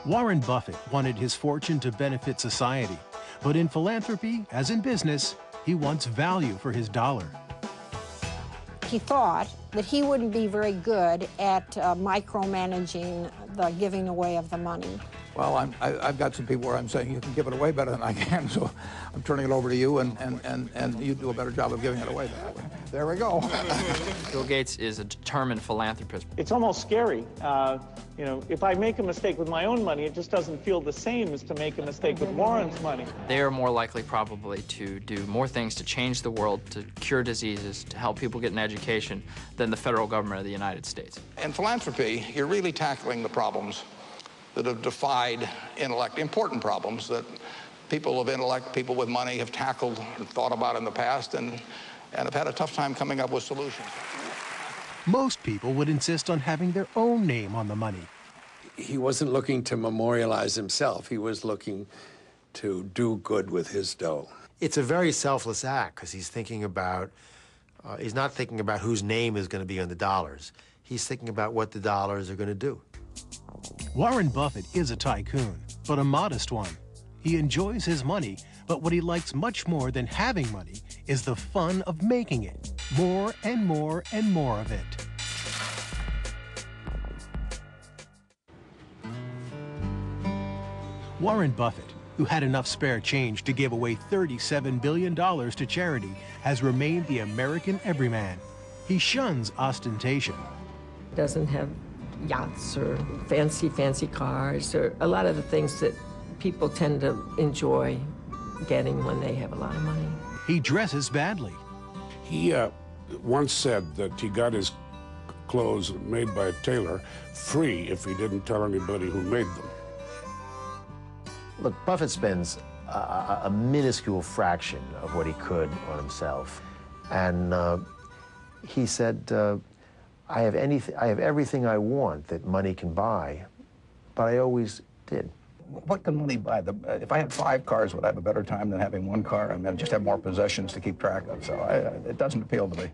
Warren Buffett wanted his fortune to benefit society, but in philanthropy, as in business, he wants value for his dollar. He thought that he wouldn't be very good at micromanaging the giving away of the money. Well, I've got some people where I'm saying you can give it away better than I can, so I'm turning it over to you, and you do a better job of giving it away that way. There we go. Bill Gates is a determined philanthropist. It's almost scary. You know, if I make a mistake with my own money, it just doesn't feel the same as to make a mistake with Warren's money. They are more likely probably to do more things to change the world, to cure diseases, to help people get an education than the federal government of the United States. In philanthropy, you're really tackling the problems that have defied intellect, important problems that people of intellect, people with money have tackled and thought about in the past and have had a tough time coming up with solutions. Most people would insist on having their own name on the money. He wasn't looking to memorialize himself. He was looking to do good with his dough. It's a very selfless act because he's thinking about, he's not thinking about whose name is going to be on the dollars. He's thinking about what the dollars are going to do. Warren Buffett is a tycoon, but a modest one. He enjoys his money, but what he likes much more than having money is the fun of making it. More and more and more of it. Warren Buffett, who had enough spare change to give away $37 billion to charity, has remained the American everyman. He shuns ostentation. Doesn't have yachts or fancy cars or a lot of the things that people tend to enjoy getting when they have a lot of money. He dresses badly. He once said that he got his clothes made by a tailor free if he didn't tell anybody who made them. Look, Buffett spends a minuscule fraction of what he could on himself. And he said, I have everything I want that money can buy, but I always did. What can money buy? If I had 5 cars, would I have a better time than having 1 car? I mean, I just have more possessions to keep track of, so it doesn't appeal to me.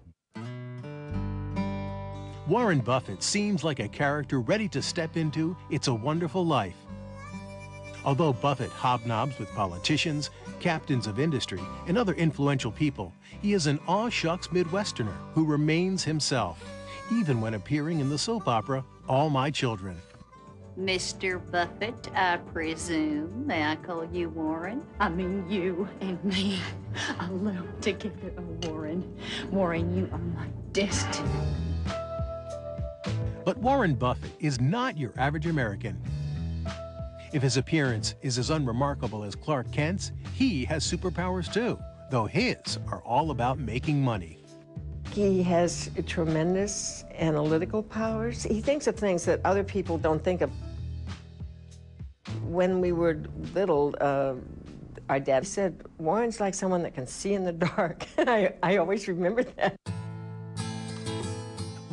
Warren Buffett seems like a character ready to step into It's a Wonderful Life. Although Buffett hobnobs with politicians, captains of industry, and other influential people, he is an aw-shucks Midwesterner who remains himself, even when appearing in the soap opera All My Children. Mr. Buffett, I presume. May I call you Warren? I mean, you and me alone together, oh, Warren. Warren, you are my destiny. But Warren Buffett is not your average American. If his appearance is as unremarkable as Clark Kent's, he has superpowers too, though his are all about making money. He has tremendous analytical powers. He thinks of things that other people don't think of. When we were little, our dad said, Warren's like someone that can see in the dark. I always remember that.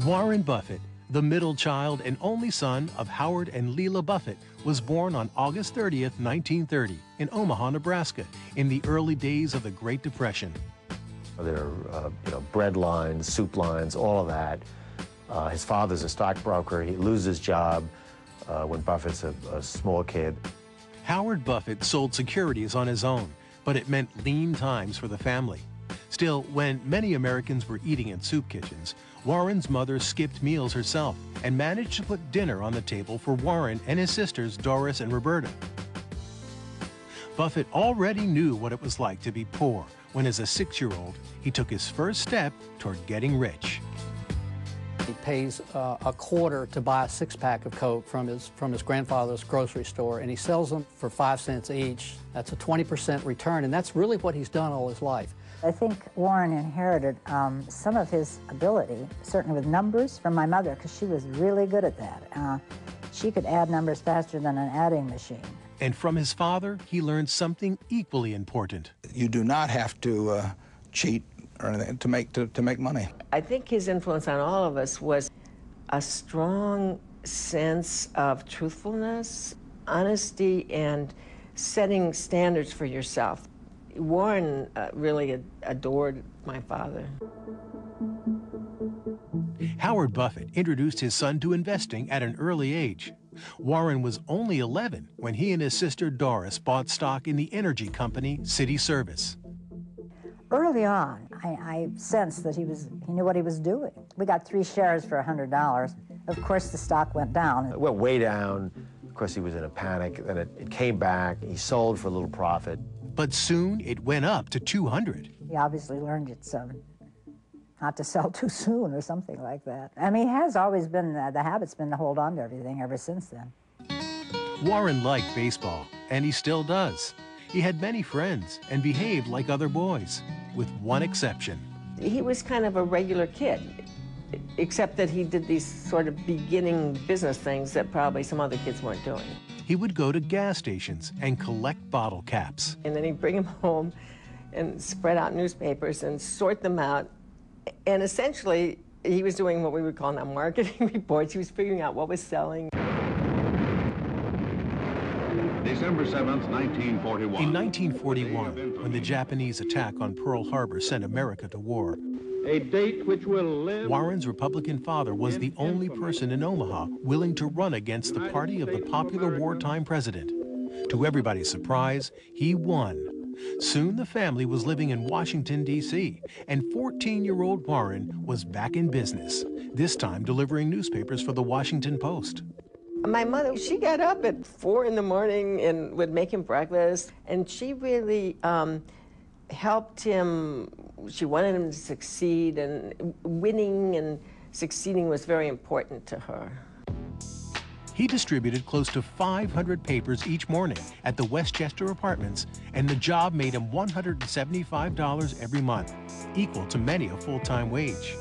Warren Buffett, the middle child and only son of Howard and Leela Buffett, was born on August 30th, 1930, in Omaha, Nebraska, in the early days of the Great Depression. There are bread lines, soup lines, all of that. His father's a stockbroker. He loses his job when Buffett's a small kid. Howard Buffett sold securities on his own, but it meant lean times for the family. Still, when many Americans were eating in soup kitchens, Warren's mother skipped meals herself and managed to put dinner on the table for Warren and his sisters Doris and Roberta. Buffett already knew what it was like to be poor when, as a 6-year-old, he took his first step toward getting rich. He pays a quarter to buy a 6-pack of Coke from his grandfather's grocery store, and he sells them for 5 cents each. That's a 20% return, and that's really what he's done all his life. I think Warren inherited some of his ability, certainly with numbers, from my mother, because she was really good at that. She could add numbers faster than an adding machine. And from his father, he learned something equally important. You do not have to cheat or anything to make money. I think his influence on all of us was a strong sense of truthfulness, honesty, and setting standards for yourself. Warren really adored my father. Howard Buffett introduced his son to investing at an early age. Warren was only 11 when he and his sister Doris bought stock in the energy company City Service. Early on, I sensed that he knew what he was doing. We got 3 shares for $100. Of course, the stock went down. It went way down. Of course, he was in a panic. Then it came back. He sold for a little profit. But soon it went up to 200. He obviously learned it's not to sell too soon or something like that. I mean, he has always been, the habit's been to hold on to everything ever since then. Warren liked baseball, and he still does. He had many friends and behaved like other boys, with one exception. He was kind of a regular kid, except that he did these sort of beginning business things that probably some other kids weren't doing. He would go to gas stations and collect bottle caps. And then he'd bring them home and spread out newspapers and sort them out. And essentially, he was doing what we would call now marketing reports. He was figuring out what was selling. December 7th, 1941. In 1941, when the Japanese attack on Pearl Harbor sent America to war, a date which will live. Warren's Republican father was the only person in Omaha willing to run against the party of the popular wartime president. To everybody's surprise, he won. Soon the family was living in Washington, D.C., and 14-year-old Warren was back in business, this time delivering newspapers for the Washington Post. My mother, she got up at 4 in the morning and would make him breakfast, and she really helped him. She wanted him to succeed, and winning and succeeding was very important to her. He distributed close to 500 papers each morning at the Westchester Apartments, and the job made him $175 every month, equal to many a full-time wage.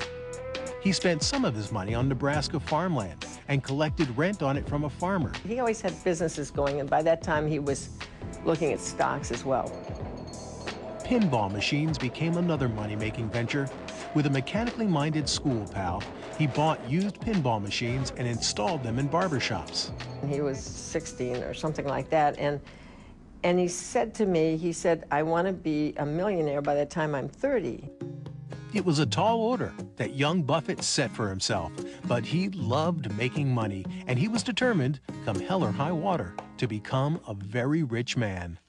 He spent some of his money on Nebraska farmland and collected rent on it from a farmer. He always had businesses going, and by that time he was looking at stocks as well. Pinball machines became another money-making venture. With a mechanically minded school pal, he bought used pinball machines and installed them in barbershops. He was 16 or something like that, and he said to me, he said, I want to be a millionaire by the time I'm 30. It was a tall order that young Buffett set for himself, but he loved making money, and he was determined, come hell or high water, to become a very rich man.